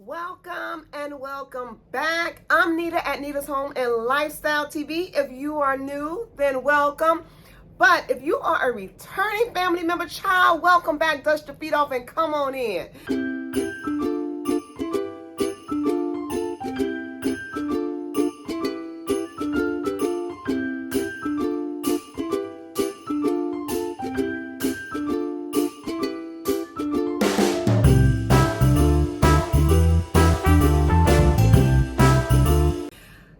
Welcome and welcome back. I'm Nita at Nita's Home and Lifestyle TV. If you are new, then welcome. But if you are a returning family member, child, welcome back. Dust your feet off and come on in.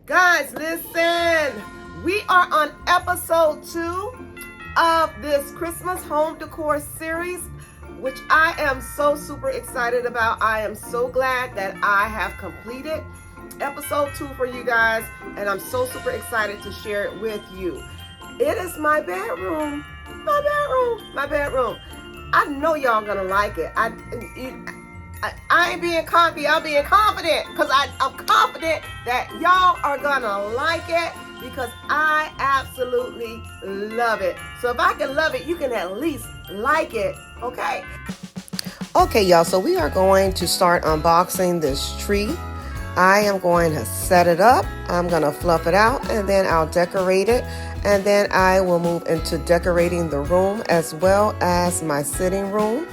Guys, listen, we are on episode 2 of this Christmas home decor series, which I am so super excited about. I am so glad that I have completed episode 2 for you guys, and I'm so super excited to share it with you. It is my bedroom. I know y'all gonna like it. I ain't being cocky, I'm being confident, because I'm confident that y'all are gonna like it, because I absolutely love it. So if I can love it, you can at least like it, okay? Okay, y'all, so we are going to start unboxing this tree. I am going to set it up, I'm gonna fluff it out, and then I'll decorate it, and then I will move into decorating the room as well as my sitting room.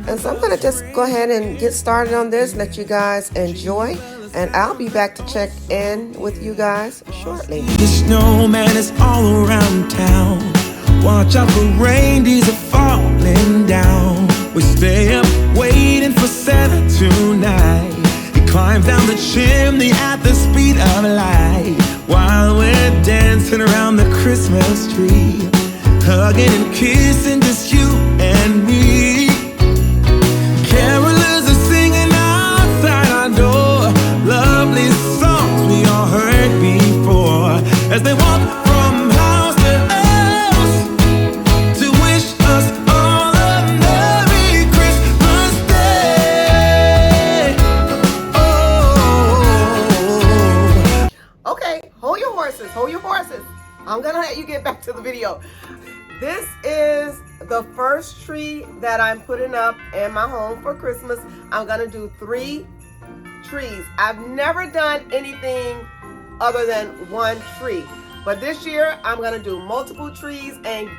And so I'm gonna just go ahead and get started on this, let you guys enjoy, and I'll be back to check in with you guys shortly. The snowman is all around town. Watch out for reindeers are falling down. We stay up waiting for Santa tonight. He climbs down the chimney at the speed of light, while we're dancing around the Christmas tree, hugging and kissing, just you and me. Carolers are singing outside our door, lovely songs we all heard before, as they walk from house to house to wish us all a Merry Christmas Day. Oh. Okay, hold your horses, I'm gonna let you get back to the video. This is the first tree that I'm putting up in my home for Christmas. I'm gonna do 3 trees. I've never done anything other than 1 tree, but this year I'm gonna do multiple trees, and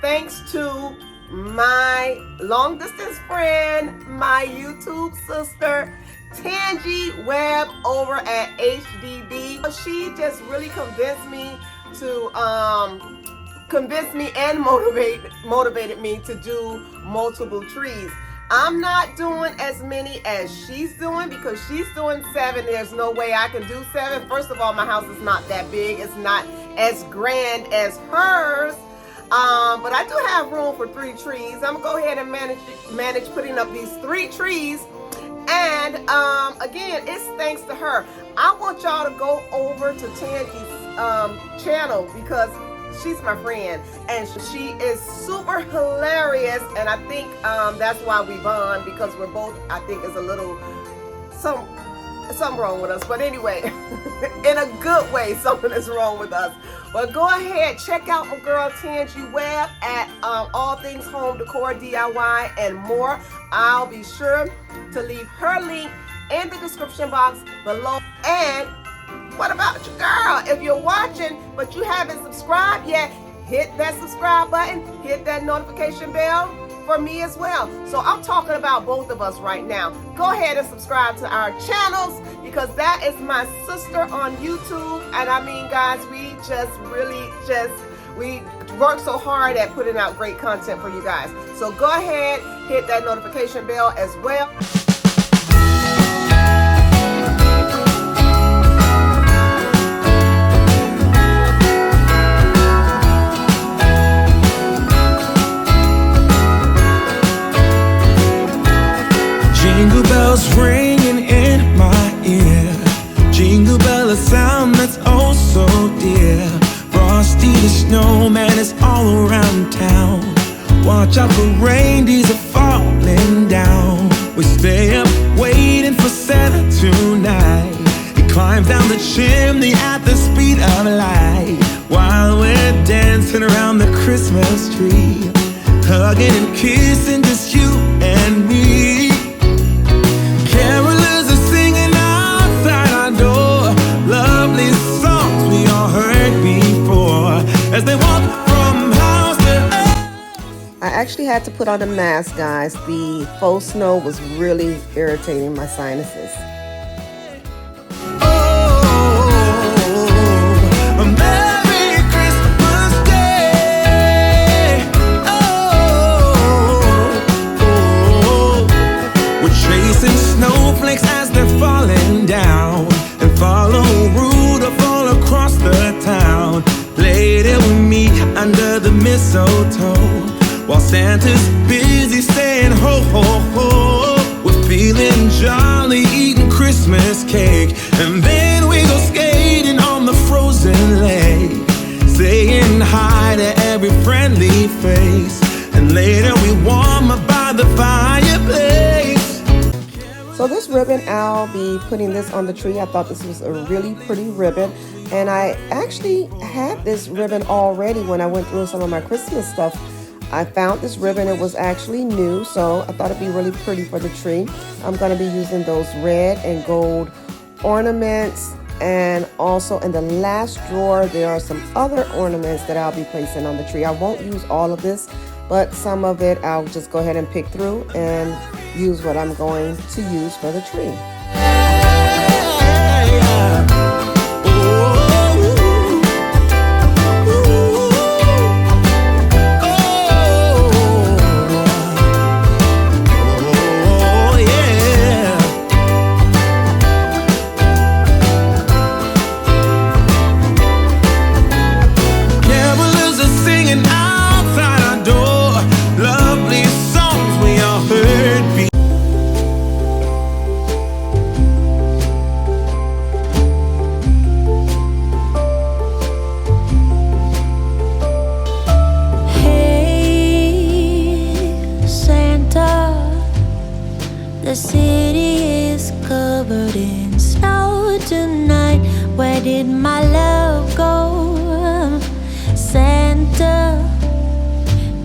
thanks to my long distance friend, my YouTube sister, Tangy Webb over at HDB. She just really convinced me and motivated me to do multiple trees. I'm not doing as many as she's doing, because she's doing 7. There's no way I can do 7. First of all, my house is not that big. It's not as grand as hers. But I do have room for 3 trees. I'm gonna go ahead and manage putting up these 3 trees. And again, it's thanks to her. I want y'all to go over to Tangy's channel, because she's my friend and she is super hilarious, and I think that's why we bond, because we're both, I think, is a little something wrong with us, but anyway, in a good way, something is wrong with us. But go ahead, check out my girl Tangy Webb at All Things Home Decor, DIY, and more. I'll be sure to leave her link in the description box below. And what about you, girl? If you're watching but you haven't subscribed yet, hit that subscribe button, hit that notification bell for me as well. So I'm talking about both of us right now. Go ahead and subscribe to our channels, because that is my sister on YouTube. And I mean, guys, we work so hard at putting out great content for you guys. So go ahead, hit that notification bell as well. Jingle bells ringing in my ear, jingle bell, a sound that's oh so dear. Frosty the snowman is all around town. Watch out for reindeers are falling down. We stay up waiting for Santa tonight. He climbs down the chimney at the speed of light, while we're dancing around the Christmas tree, hugging and kissing, just you and me. Carolers are singing actually had to put on a mask, guys. The faux snow was really irritating my sinuses. A Merry Christmas Day. We're chasing snowflakes as they're falling down, and follow Rudolph all across the town. Later we meet under the mistletoe, while Santa's busy saying ho ho ho. We're feeling jolly, eating Christmas cake, and then we go skating on the frozen lake, saying hi to every friendly face, and later we warm up by the fireplace. So this ribbon, I'll be putting this on the tree. I thought this was a really pretty ribbon, and I actually had this ribbon already when I went through some of my Christmas stuff. I found this ribbon, it was actually new, so I thought it'd be really pretty for the tree. I'm going to be using those red and gold ornaments, and also in the last drawer there are some other ornaments that I'll be placing on the tree. I won't use all of this, but some of it I'll just go ahead and pick through and use what I'm going to use for the tree. The city is covered in snow tonight. Where did my love go? Santa,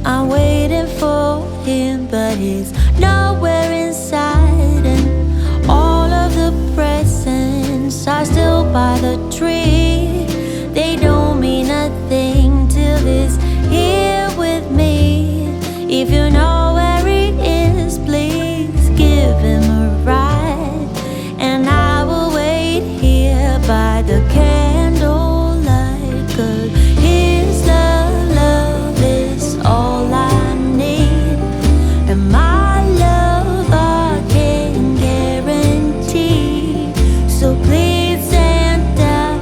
I'm waiting for him, but he's nowhere inside. And all of the presents are still by the tree. They don't mean a thing till he's here with me. If you know where he is, please give him a ride, and I will wait here by the candlelight, 'cause his love is all I need, and my love I can guarantee. So please Santa,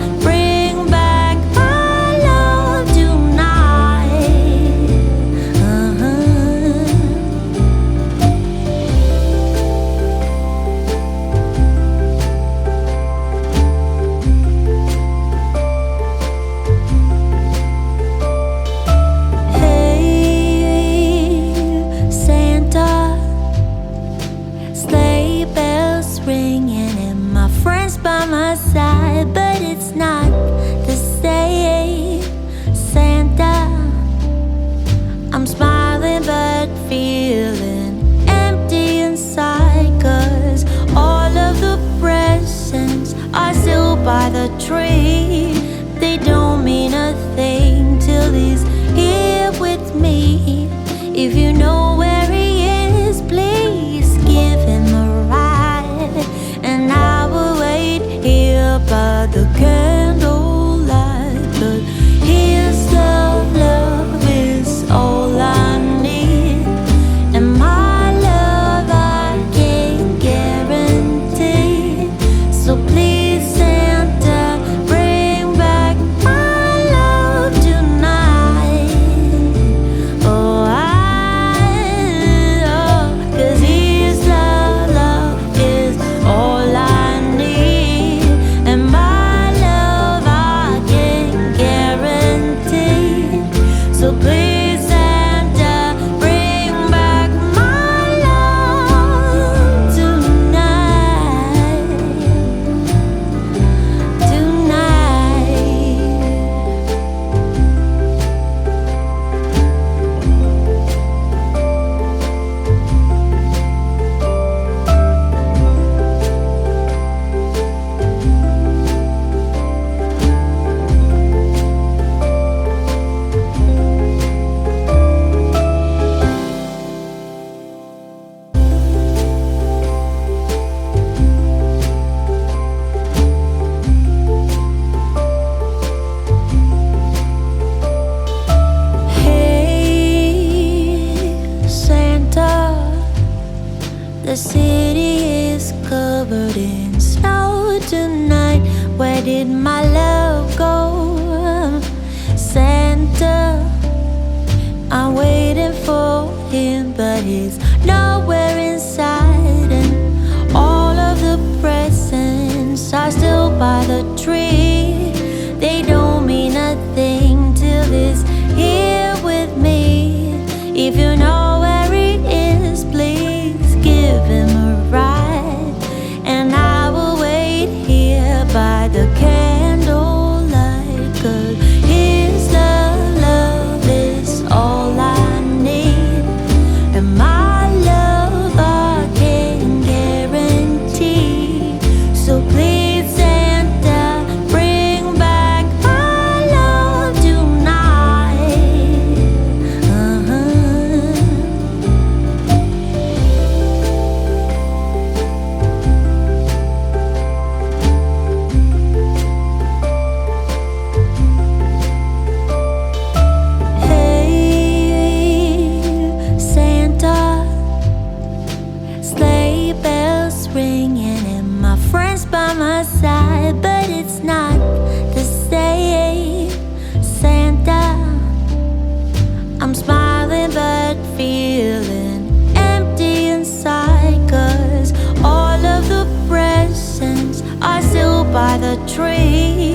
tonight. Where did my love go? Santa, I'm waiting for him, but he's nowhere inside. And all of the presents are still by the tree. They don't mean a thing till he's here with me. If you know where he is, please give him a ride. And I will wait here by the candlelight, 'cause his love is all I need. And my love I can guarantee. So please Santa, bring back my love tonight. Hey, Santa, sleigh bells ringing and my friends by my side, but it's not the same. Santa, I'm smiling but feeling empty inside, 'cause all of the presents are still by the tree.